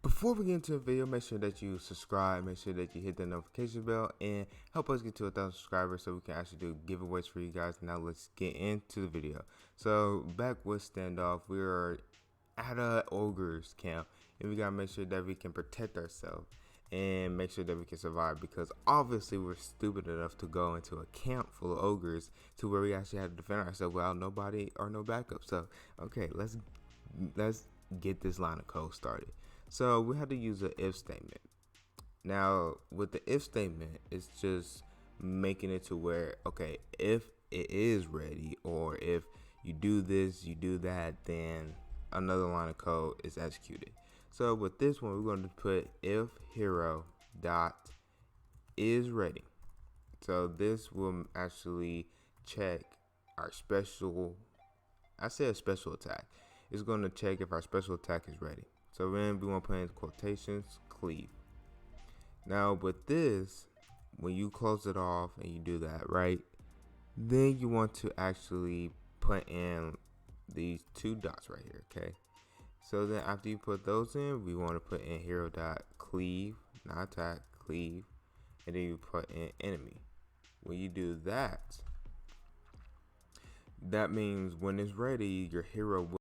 Before we get into the video, make sure that you subscribe, make sure that you hit the notification bell, and help us get to 1,000 subscribers so we can actually do giveaways for you guys. Now let's get into the video. So Backwoods Standoff, we are at a ogre's camp, and we gotta make sure that we can protect ourselves and make sure that we can survive, because obviously we're stupid enough to go into a camp full of ogres to where we actually have to defend ourselves without nobody or no backup. So okay, let's get this line of code started. So we have to use an if statement. Now with the if statement, it's just making it to where, okay, if it is ready, or if you do this, you do that, then another line of code is executed. So with this one, we're going to put if hero dot is ready. So this will actually check our special, I say a special attack. It's going to check if our special attack is ready. So then we want to put in quotations, cleave. Now with this, when you close it off and you do that, right, then you want to actually put in these two dots right here, okay? So then after you put those in, we want to put in hero.cleave, not attack, cleave, and then you put in enemy. When you do that, that means when it's ready, your hero will